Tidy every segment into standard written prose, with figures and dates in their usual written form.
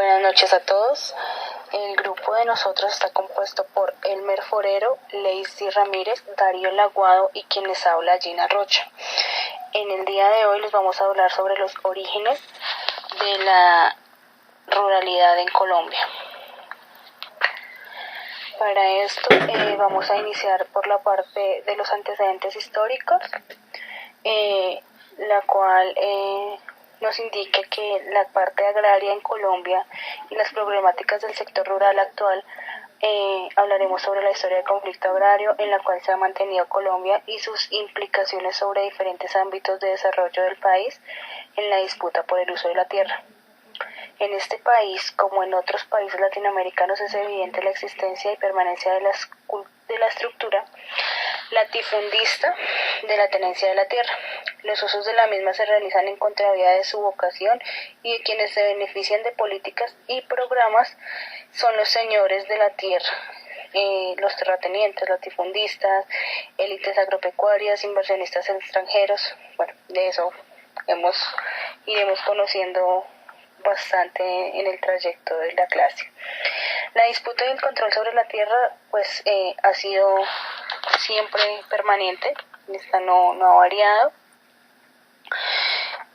Buenas noches a todos. El grupo de nosotros está compuesto por Elmer Forero, Leisy Ramírez, Darío Laguado y quien les habla, Gina Rocha. En el día de hoy les vamos a hablar sobre los orígenes de la ruralidad en Colombia. Para esto vamos a iniciar por la parte de los antecedentes históricos, la cual nos indica que la parte agraria en Colombia y las problemáticas del sector rural actual. Hablaremos sobre la historia del conflicto agrario en la cual se ha mantenido Colombia y sus implicaciones sobre diferentes ámbitos de desarrollo del país en la disputa por el uso de la tierra. En este país, como en otros países latinoamericanos, es evidente la existencia y permanencia de la estructura latifundista de la tenencia de la tierra. Los usos de la misma se realizan en contravía de su vocación y de quienes se benefician de políticas y programas son los señores de la tierra, los terratenientes, latifundistas, élites agropecuarias, inversionistas extranjeros. Bueno, de eso iremos conociendo bastante en el trayecto de la clase. La disputa y el control sobre la tierra ha sido siempre permanente, esta no ha variado.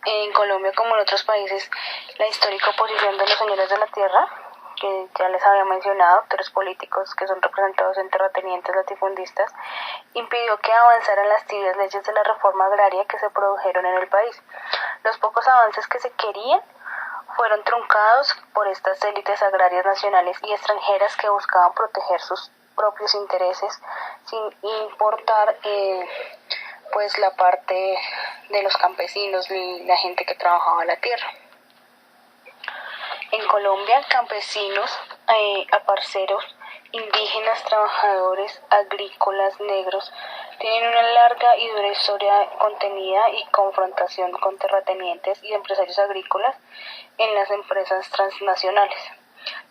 En Colombia, como en otros países, la histórica oposición de los señores de la tierra, que ya les había mencionado, actores políticos que son representados en terratenientes latifundistas, impidió que avanzaran las tibias leyes de la reforma agraria que se produjeron en el país. Los pocos avances que se querían fueron truncados por estas élites agrarias nacionales y extranjeras que buscaban proteger sus propios intereses sin importar la parte de los campesinos y la gente que trabajaba la tierra. En Colombia, campesinos, aparceros, indígenas, trabajadores, agrícolas, negros, tienen una larga y dura historia contenida y confrontación con terratenientes y empresarios agrícolas en las empresas transnacionales.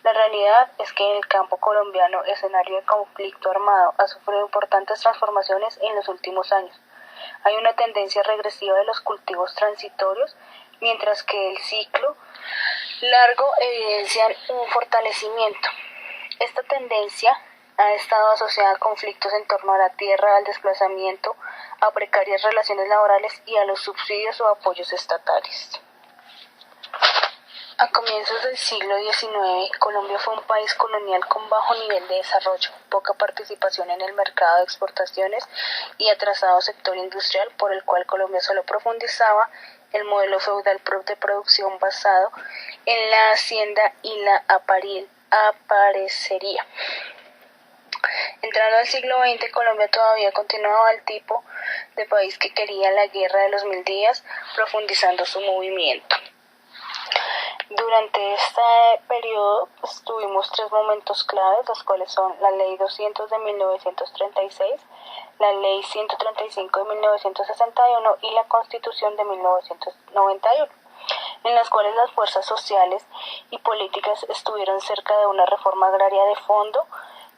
La realidad es que en el campo colombiano, escenario de conflicto armado, ha sufrido importantes transformaciones en los últimos años. Hay una tendencia regresiva de los cultivos transitorios, mientras que el ciclo largo evidencia un fortalecimiento. Esta tendencia ha estado asociada a conflictos en torno a la tierra, al desplazamiento, a precarias relaciones laborales y a los subsidios o apoyos estatales. A comienzos del siglo XIX, Colombia fue un país colonial con bajo nivel de desarrollo, poca participación en el mercado de exportaciones y atrasado sector industrial, por el cual Colombia solo profundizaba el modelo feudal de producción basado en la hacienda y la aparecería. Entrando al siglo XX, Colombia todavía continuaba el tipo de país que quería la guerra de los 1000 días, profundizando su movimiento. Durante este periodo tuvimos 3 momentos claves, los cuales son la Ley 200 de 1936, la Ley 135 de 1961 y la Constitución de 1991, en las cuales las fuerzas sociales y políticas estuvieron cerca de una reforma agraria de fondo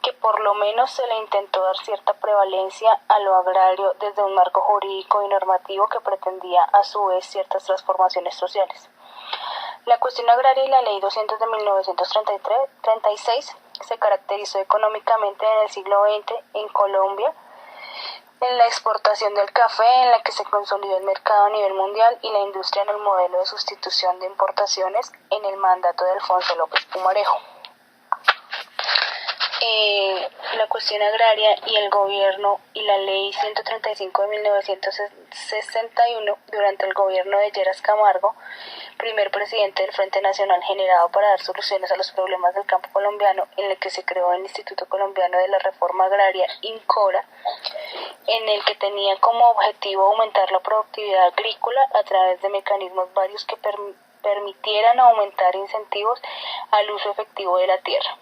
que por lo menos se le intentó dar cierta prevalencia a lo agrario desde un marco jurídico y normativo que pretendía a su vez ciertas transformaciones sociales. La cuestión agraria y la Ley 200 de 1936 se caracterizó económicamente en el siglo XX en Colombia en la exportación del café, en la que se consolidó el mercado a nivel mundial y la industria en el modelo de sustitución de importaciones en el mandato de Alfonso López Pumarejo. La cuestión agraria y el gobierno y la Ley 135 de 1961 durante el gobierno de Lleras Camargo, primer presidente del Frente Nacional generado para dar soluciones a los problemas del campo colombiano, en el que se creó el Instituto Colombiano de la Reforma Agraria, INCORA, en el que tenía como objetivo aumentar la productividad agrícola a través de mecanismos varios que permitieran aumentar incentivos al uso efectivo de la tierra.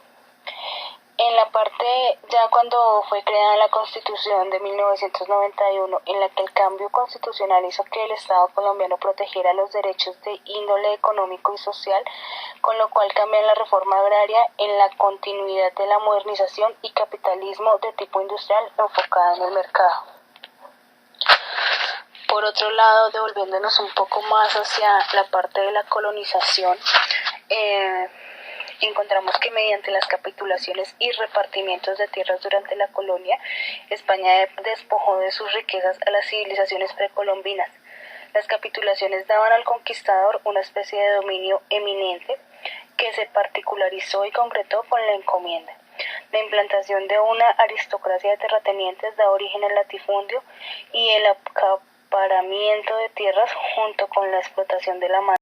En la parte, ya cuando fue creada la Constitución de 1991, en la que el cambio constitucional hizo que el Estado colombiano protegiera los derechos de índole económico y social, con lo cual cambian la reforma agraria en la continuidad de la modernización y capitalismo de tipo industrial enfocada en el mercado. Por otro lado, devolviéndonos un poco más hacia la parte de la colonización, encontramos que mediante las capitulaciones y repartimientos de tierras durante la colonia, España despojó de sus riquezas a las civilizaciones precolombinas. Las capitulaciones daban al conquistador una especie de dominio eminente que se particularizó y concretó con la encomienda. La implantación de una aristocracia de terratenientes da origen al latifundio y el acaparamiento de tierras junto con la explotación de la mano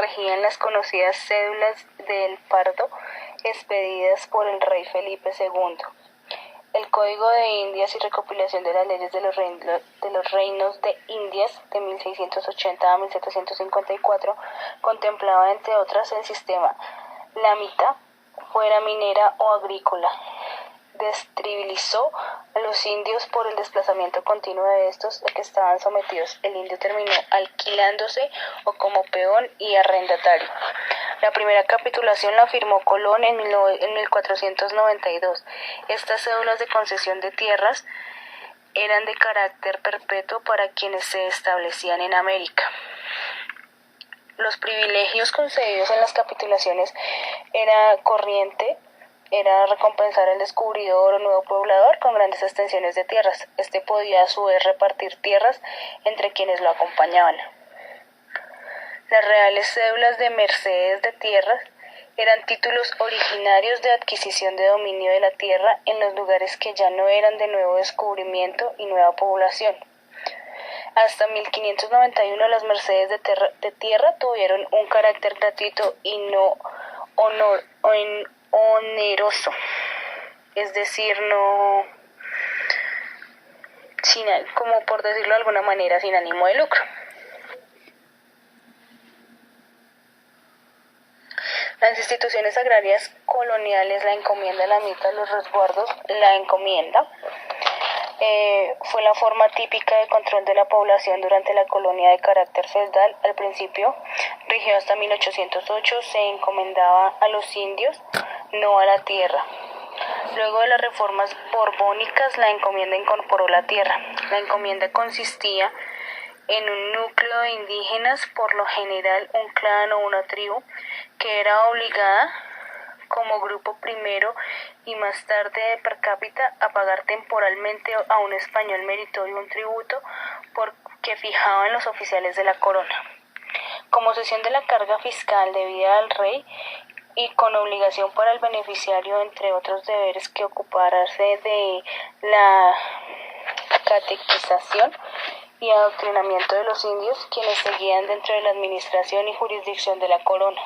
regían las conocidas cédulas del Pardo expedidas por el rey Felipe II. El Código de Indias y recopilación de las leyes de los reinos de Indias de 1680 a 1754 contemplaba, entre otras, el sistema lamita, fuera minera o agrícola. Destribilizó a los indios por el desplazamiento continuo de estos a que estaban sometidos. El indio terminó alquilándose o como peón y arrendatario. La primera capitulación la firmó Colón en 1492. Estas cédulas de concesión de tierras eran de carácter perpetuo para quienes se establecían en América. Los privilegios concedidos en las capitulaciones era recompensar al descubridor o nuevo poblador con grandes extensiones de tierras. Este podía a su vez repartir tierras entre quienes lo acompañaban. Las reales cédulas de mercedes de tierras eran títulos originarios de adquisición de dominio de la tierra en los lugares que ya no eran de nuevo descubrimiento y nueva población. Hasta 1591 las mercedes de tierra tuvieron un carácter gratuito y no oneroso, es decir, como por decirlo de alguna manera, sin ánimo de lucro. Las instituciones agrarias coloniales, la encomienda, la mita, los resguardos, la encomienda, fue la forma típica de control de la población durante la colonia de carácter feudal. Al principio rigió hasta 1808, se encomendaba a los indios, no a la tierra. Luego de las reformas borbónicas, la encomienda incorporó la tierra. La encomienda consistía en un núcleo de indígenas, por lo general un clan o una tribu, que era obligada como grupo primero y más tarde per cápita a pagar temporalmente a un español meritorio un tributo que fijaban los oficiales de la corona. Como cesión de la carga fiscal debida al rey y con obligación para el beneficiario, entre otros deberes, que ocuparse de la catequización y adoctrinamiento de los indios, quienes seguían dentro de la administración y jurisdicción de la corona.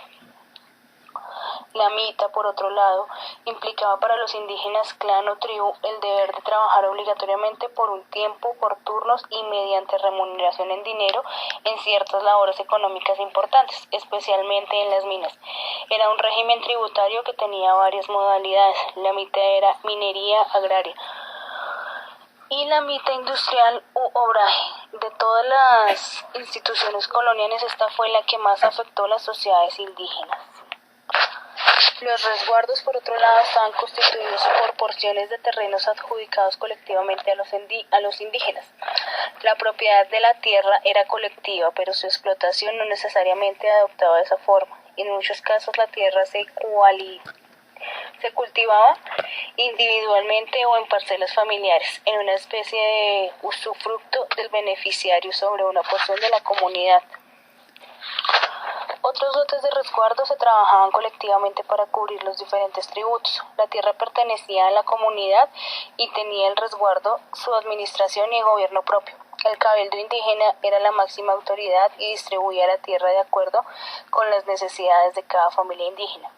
La mita, por otro lado, implicaba para los indígenas, clan o tribu, el deber de trabajar obligatoriamente por un tiempo, por turnos y mediante remuneración en dinero en ciertas labores económicas importantes, especialmente en las minas. Era un régimen tributario que tenía varias modalidades. La mita era minería agraria y la mita industrial u obraje. De todas las instituciones coloniales, esta fue la que más afectó a las sociedades indígenas. Los resguardos, por otro lado, estaban constituidos por porciones de terrenos adjudicados colectivamente a los indígenas. La propiedad de la tierra era colectiva, pero su explotación no necesariamente adoptaba esa forma. En muchos casos la tierra se cultivaba individualmente o en parcelas familiares, en una especie de usufructo del beneficiario sobre una porción de la comunidad. Otros lotes de resguardo se trabajaban colectivamente para cubrir los diferentes tributos. La tierra pertenecía a la comunidad y tenía el resguardo, su administración y gobierno propio. El cabildo indígena era la máxima autoridad y distribuía la tierra de acuerdo con las necesidades de cada familia indígena.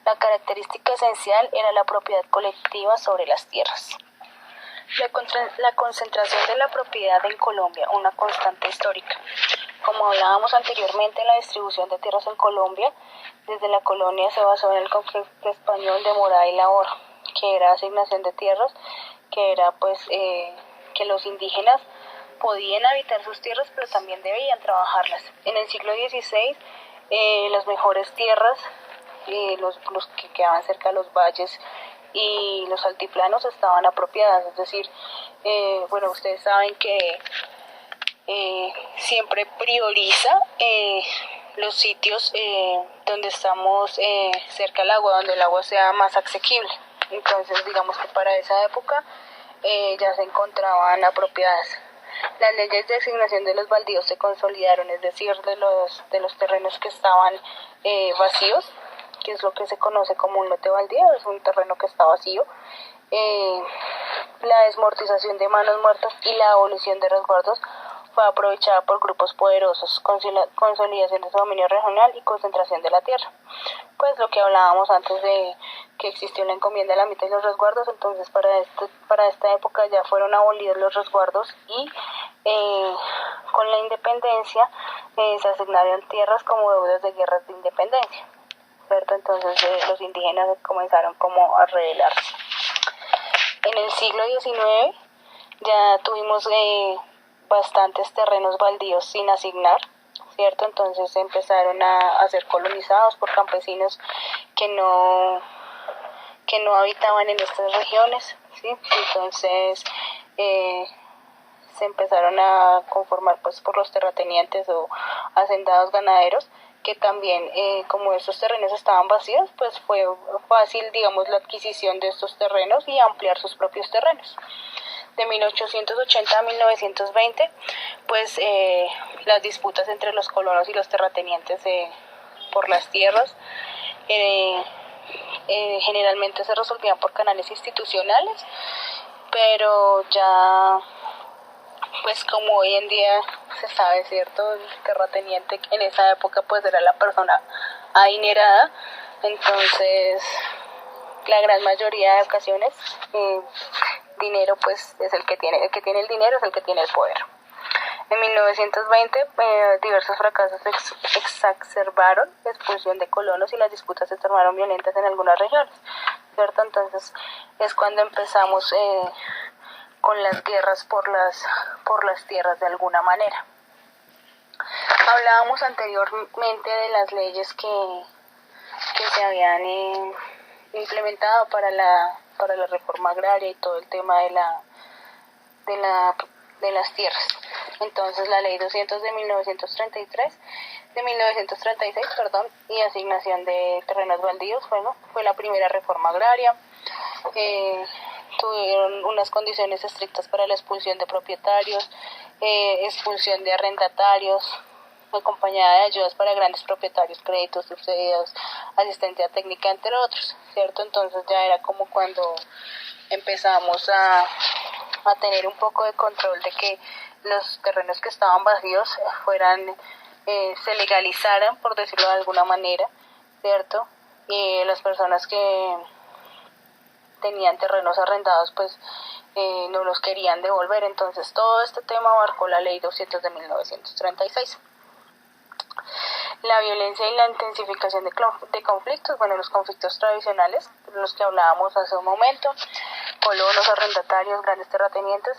La característica esencial era la propiedad colectiva sobre las tierras. La concentración de la propiedad en Colombia, una constante histórica. Como hablábamos anteriormente, la distribución de tierras en Colombia desde la colonia se basó en el conflicto español de morada y labor, que era asignación de tierras, que era que los indígenas podían habitar sus tierras, pero también debían trabajarlas. En el siglo XVI, las mejores tierras, los que quedaban cerca de los valles y los altiplanos estaban apropiadas, es decir, ustedes saben que siempre prioriza los sitios donde estamos cerca del agua, donde el agua sea más asequible. Entonces, digamos que para esa época ya se encontraban apropiadas. Las leyes de asignación de los baldíos se consolidaron, es decir, de los terrenos que estaban vacíos, que es lo que se conoce como un lote baldío, es un terreno que está vacío. La desmortización de manos muertas y la abolición de resguardos fue aprovechada por grupos poderosos, consolidación de su dominio regional y concentración de la tierra. Pues lo que hablábamos antes de que existió la encomienda, la mitad y los resguardos, entonces para esta época ya fueron abolidos los resguardos y con la independencia se asignaron tierras como deudas de guerras de independencia, ¿cierto? Entonces los indígenas comenzaron como a rebelarse. En el siglo XIX ya tuvimos bastantes terrenos baldíos sin asignar, ¿cierto? Entonces empezaron a ser colonizados por campesinos que no habitaban en estas regiones, ¿sí? Entonces se empezaron a conformar pues por los terratenientes o hacendados ganaderos, que también como estos terrenos estaban vacíos, pues fue fácil, digamos, la adquisición de estos terrenos y ampliar sus propios terrenos. De 1880 a 1920, pues las disputas entre los colonos y los terratenientes por las tierras generalmente se resolvían por canales institucionales, pero ya, pues como hoy en día se sabe, ¿cierto? El terrateniente en esa época pues era la persona adinerada, entonces la gran mayoría de ocasiones dinero pues es el que tiene el dinero es el que tiene el poder. En 1920 diversos fracasos exacerbaron la expulsión de colonos y las disputas se tornaron violentas en algunas regiones, ¿cierto? Entonces es cuando empezamos con las guerras por las tierras de alguna manera. Hablábamos anteriormente de las leyes que se habían implementado para la reforma agraria y todo el tema de las tierras. Entonces la ley 200 de 1936, y asignación de terrenos baldíos, fue la primera reforma agraria. Tuvieron unas condiciones estrictas para la expulsión de propietarios, expulsión de arrendatarios, acompañada de ayudas para grandes propietarios, créditos subsidiados, asistencia técnica, entre otros, ¿cierto? Entonces ya era como cuando empezamos a tener un poco de control de que los terrenos que estaban vacíos se legalizaran, por decirlo de alguna manera, ¿cierto? Y las personas que tenían terrenos arrendados pues no los querían devolver. Entonces todo este tema abarcó la ley 200 de 1936. La violencia y la intensificación de conflictos, los conflictos tradicionales, de los que hablábamos hace un momento, colonos, arrendatarios, grandes terratenientes.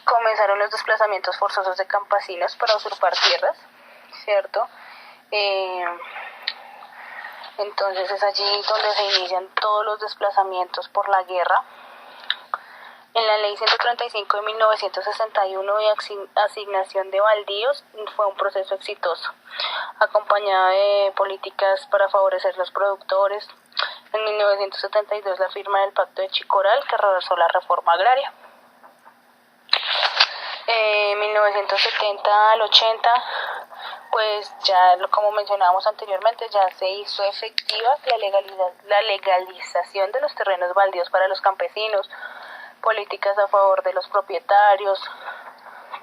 Comenzaron los desplazamientos forzosos de campesinos para usurpar tierras, ¿cierto? Entonces es allí donde se inician todos los desplazamientos por la guerra. En la ley 135 de 1961 de asignación de baldíos fue un proceso exitoso, acompañado de políticas para favorecer los productores. En 1972 la firma del Pacto de Chicoral, que reversó la reforma agraria. En 1970 al 80, pues ya como mencionábamos anteriormente, ya se hizo efectiva la legalización de los terrenos baldíos para los campesinos, políticas a favor de los propietarios,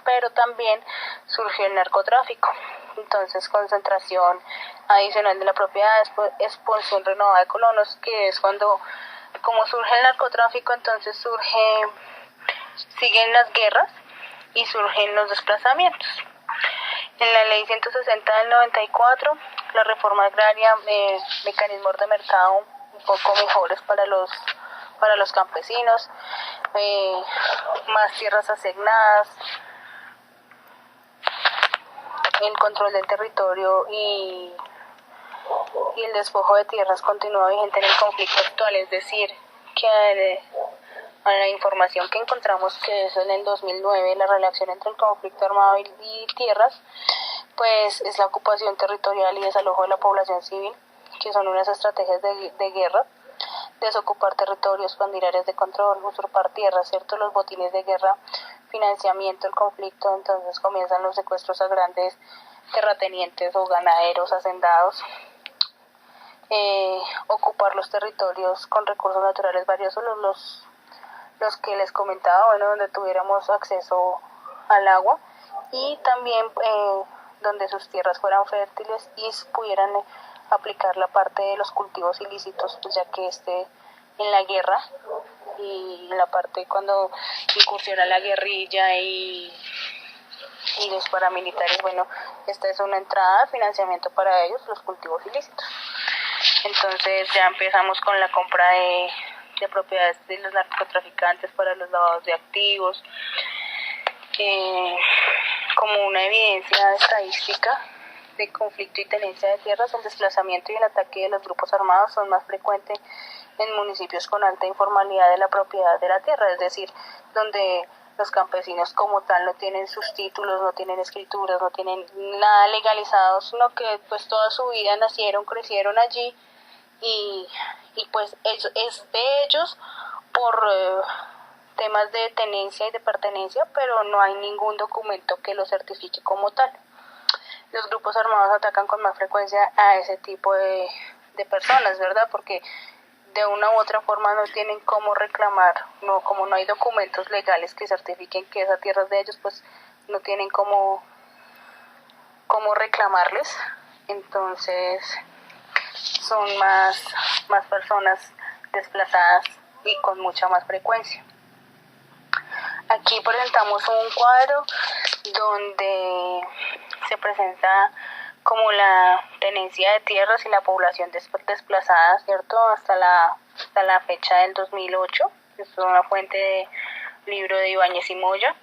pero también surgió el narcotráfico. Entonces, concentración adicional de la propiedad, expulsión renovada de colonos, que es como surge el narcotráfico, entonces surge siguen las guerras y surgen los desplazamientos. En la ley 160 del 94, la reforma agraria, mecanismos de mercado un poco mejores para los campesinos, más tierras asignadas, el control del territorio y el despojo de tierras continúa vigente en el conflicto actual, es decir, que a la información que encontramos, que es en el 2009, la relación entre el conflicto armado y tierras, pues es la ocupación territorial y desalojo de la población civil, que son unas estrategias de guerra, desocupar territorios, expandir áreas de control, usurpar tierras, ¿cierto? Los botines de guerra, financiamiento del conflicto, entonces comienzan los secuestros a grandes terratenientes o ganaderos, hacendados, ocupar los territorios con recursos naturales valiosos, los que les comentaba, bueno, donde tuviéramos acceso al agua y también donde sus tierras fueran fértiles y pudieran aplicar la parte de los cultivos ilícitos, pues ya que en la guerra y la parte cuando incursiona la guerrilla y los paramilitares, bueno, esta es una entrada de financiamiento para ellos, los cultivos ilícitos. Entonces ya empezamos con la compra de propiedades de los narcotraficantes para los lavados de activos, como una evidencia estadística de conflicto y tenencia de tierras, el desplazamiento y el ataque de los grupos armados son más frecuentes en municipios con alta informalidad de la propiedad de la tierra, es decir, donde los campesinos como tal no tienen sus títulos, no tienen escrituras, no tienen nada legalizado, sino que pues toda su vida nacieron, crecieron allí y pues es de ellos por temas de tenencia y de pertenencia, pero no hay ningún documento que lo certifique como tal. Los grupos armados atacan con más frecuencia a ese tipo de personas, ¿verdad? Porque de una u otra forma no tienen cómo reclamar, como no hay documentos legales que certifiquen que esa tierra es de ellos, pues no tienen cómo reclamarles. Entonces son más personas desplazadas y con mucha más frecuencia. Aquí presentamos un cuadro donde se presenta como la tenencia de tierras y la población desplazada, ¿cierto? Hasta la fecha del 2008. Es una fuente de libro de Ibáñez y Moya.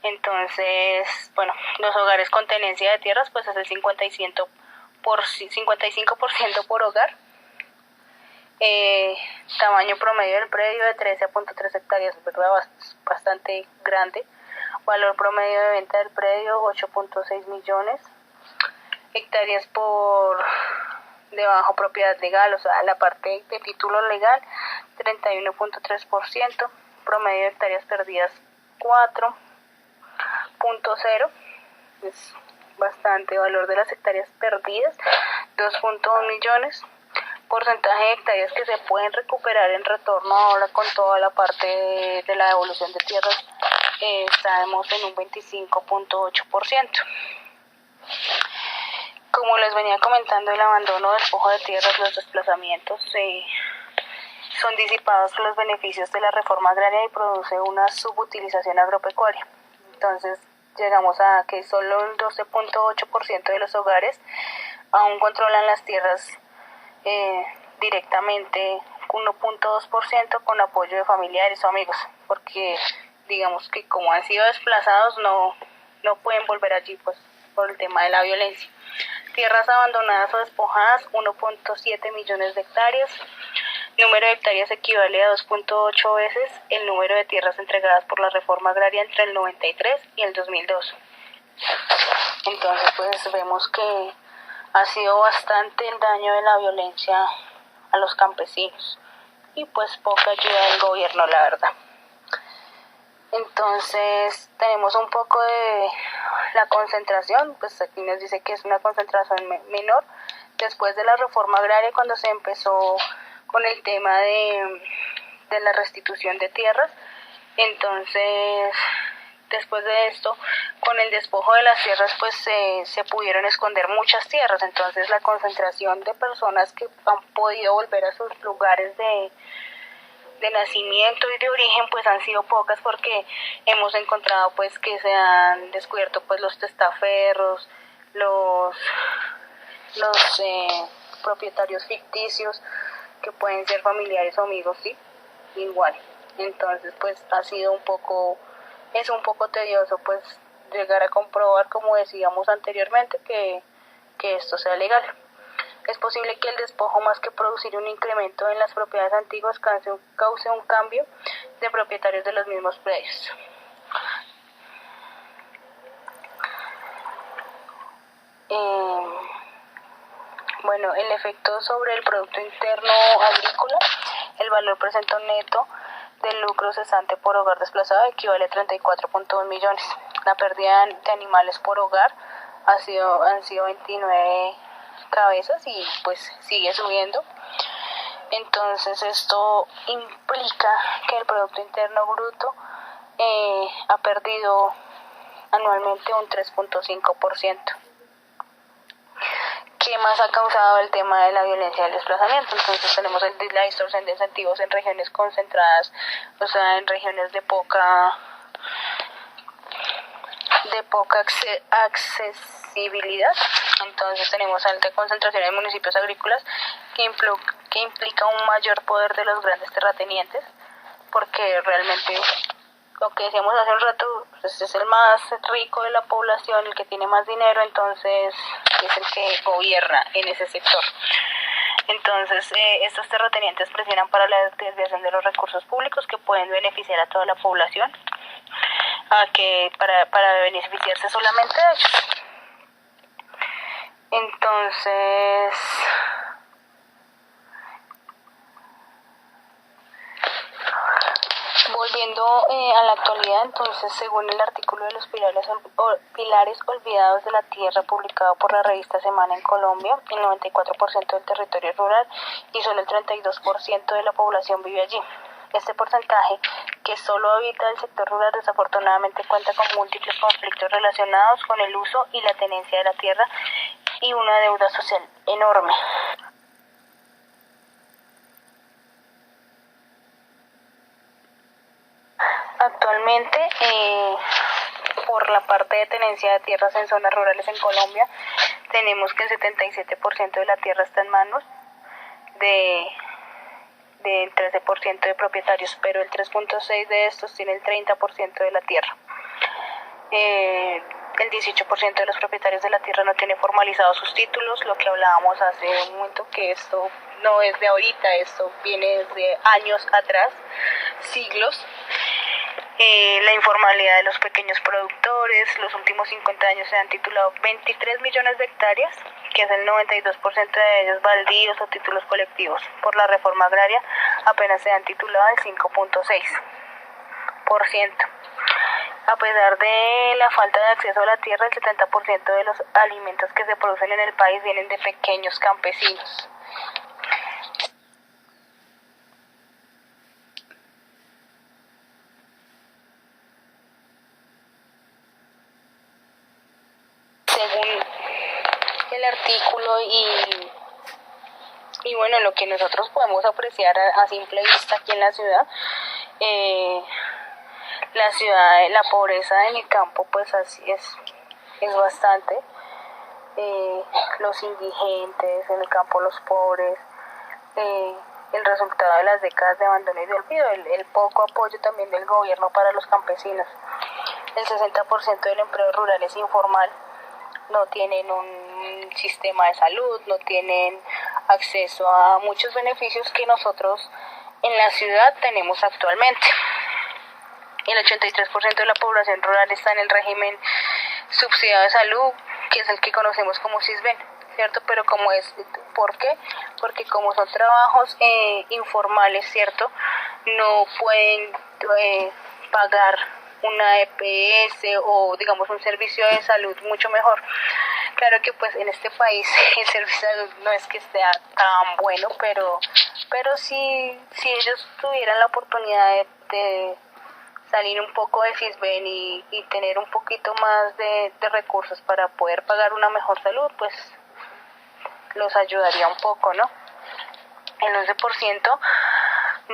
Entonces, bueno, los hogares con tenencia de tierras pues es el 55% por hogar. Tamaño promedio del predio de 13.3 hectáreas, ¿verdad? Bastante grande. Valor promedio de venta del predio 8.6 millones. Hectáreas por debajo propiedad legal, o sea, la parte de título legal 31.3%. Promedio de hectáreas perdidas 4.0, es bastante. Valor de las hectáreas perdidas 2.1 millones. Porcentaje de hectáreas que se pueden recuperar en retorno ahora con toda la parte de la devolución de tierras, estamos en un 25.8%. Como les venía comentando, el abandono, despojo de tierras, los desplazamientos son disipados por los beneficios de la reforma agraria y produce una subutilización agropecuaria. Entonces llegamos a que solo el 12.8% de los hogares aún controlan las tierras directamente, 1.2% con apoyo de familiares o amigos, porque digamos que como han sido desplazados no pueden volver allí pues por el tema de la violencia. Tierras abandonadas o despojadas 1.7 millones de hectáreas. Número de hectáreas equivale a 2.8 veces el número de tierras entregadas por la reforma agraria entre el 93 y el 2002. Entonces pues vemos que ha sido bastante el daño de la violencia a los campesinos y pues poca ayuda del gobierno, la verdad. Entonces tenemos un poco de la concentración, pues aquí nos dice que es una concentración menor después de la reforma agraria, cuando se empezó con el tema de la restitución de tierras. Entonces después de esto, con el despojo de las tierras, pues se pudieron esconder muchas tierras. Entonces la concentración de personas que han podido volver a sus lugares de de nacimiento y de origen pues han sido pocas, porque hemos encontrado pues que se han descubierto pues los testaferros, los propietarios ficticios, que pueden ser familiares o amigos, sí, igual. Entonces pues es un poco tedioso pues llegar a comprobar, como decíamos anteriormente, que esto sea legal. Es posible que el despojo, más que producir un incremento en las propiedades antiguas, cause un cambio de propietarios de los mismos predios. Bueno, el efecto sobre el Producto Interno Agrícola: el valor presente neto del lucro cesante por hogar desplazado equivale a 34.1 millones. La pérdida de animales por hogar han sido 29 cabezas y pues sigue subiendo. Entonces esto implica que el Producto Interno Bruto ha perdido anualmente un 3.5%. ¿Qué más ha causado el tema de la violencia del desplazamiento? Entonces tenemos la distorsión de incentivos en regiones concentradas, o sea, en regiones de poca accesibilidad. Entonces tenemos alta concentración en municipios agrícolas, que implica un mayor poder de los grandes terratenientes, porque realmente, lo que decíamos hace un rato, pues es el más rico de la población, el que tiene más dinero, entonces es el que gobierna en ese sector. Entonces estos terratenientes presionan para la desviación de los recursos públicos, que pueden beneficiar a toda la población, para beneficiarse solamente de ellos. Entonces, volviendo a la actualidad, entonces, según el artículo de los pilares olvidados de la tierra, publicado por la revista Semana en Colombia, el 94% del territorio es rural y solo el 32% de la población vive allí. Este porcentaje, que solo habita el sector rural, desafortunadamente cuenta con múltiples conflictos relacionados con el uso y la tenencia de la tierra y una deuda social enorme. Actualmente, por la parte de tenencia de tierras en zonas rurales en Colombia, tenemos que el 77% de la tierra está en manos del 13% de propietarios, pero el 3.6% de estos tiene el 30% de la tierra. El 18% de los propietarios de la tierra no tiene formalizados sus títulos, lo que hablábamos hace un momento, que esto no es de ahorita, esto viene desde años atrás, siglos. La informalidad de los pequeños productores: los últimos 50 años se han titulado 23 millones de hectáreas, que es el 92% de ellos baldíos o títulos colectivos. Por la reforma agraria apenas se han titulado el 5.6%. A pesar de la falta de acceso a la tierra, el 70% de los alimentos que se producen en el país vienen de pequeños campesinos. Según el artículo y bueno, lo que nosotros podemos apreciar a simple vista aquí en la ciudad, la pobreza en el campo pues así es bastante. Los indigentes en el campo, los pobres, el resultado de las décadas de abandono y de olvido, el poco apoyo también del gobierno para los campesinos. El 60% del empleo rural es informal, no tienen un sistema de salud, no tienen acceso a muchos beneficios que nosotros en la ciudad tenemos actualmente. El 83% de la población rural está en el régimen subsidiado de salud, que es el que conocemos como SISBEN, ¿cierto? Pero ¿por qué? Porque como son trabajos informales, ¿cierto? No pueden pagar una EPS o digamos un servicio de salud mucho mejor. Claro que pues en este país el servicio de salud no es que esté tan bueno, pero si ellos tuvieran la oportunidad de salir un poco de SISBEN y tener un poquito más de recursos para poder pagar una mejor salud, pues los ayudaría un poco, ¿no? El 11%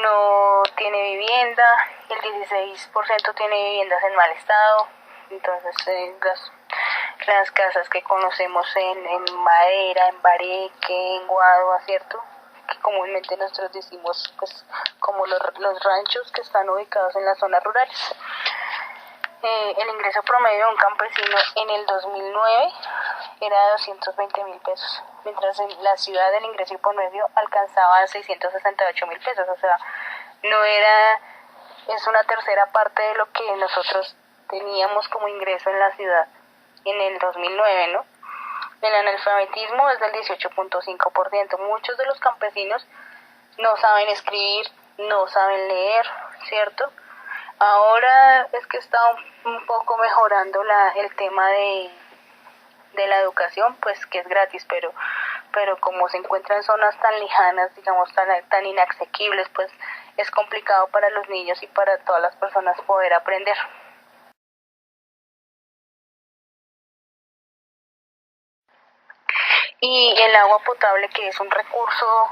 no tiene vivienda, el 16% tiene viviendas en mal estado. Entonces las casas que conocemos en madera, en bareque, en guadua, ¿cierto? Que comúnmente nosotros decimos pues como los ranchos que están ubicados en las zonas rurales. El ingreso promedio de un campesino en el 2009 era de 220.000 pesos, mientras en la ciudad el ingreso promedio alcanzaba 668.000 pesos, o sea, no era, es una tercera parte de lo que nosotros teníamos como ingreso en la ciudad en el 2009, ¿no? El analfabetismo es del 18.5%. Muchos de los campesinos no saben escribir, no saben leer, ¿cierto? Ahora es que está un poco mejorando el tema de la educación, pues que es gratis, pero como se encuentra en zonas tan lejanas, digamos tan inasequibles, pues es complicado para los niños y para todas las personas poder aprender. Y el agua potable, que es un recurso,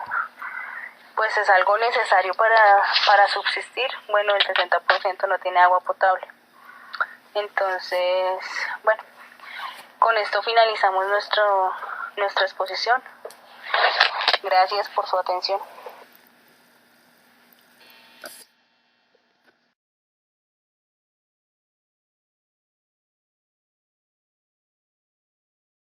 pues es algo necesario para subsistir. Bueno, el 60% no tiene agua potable. Entonces, bueno, con esto finalizamos nuestra exposición. Gracias por su atención.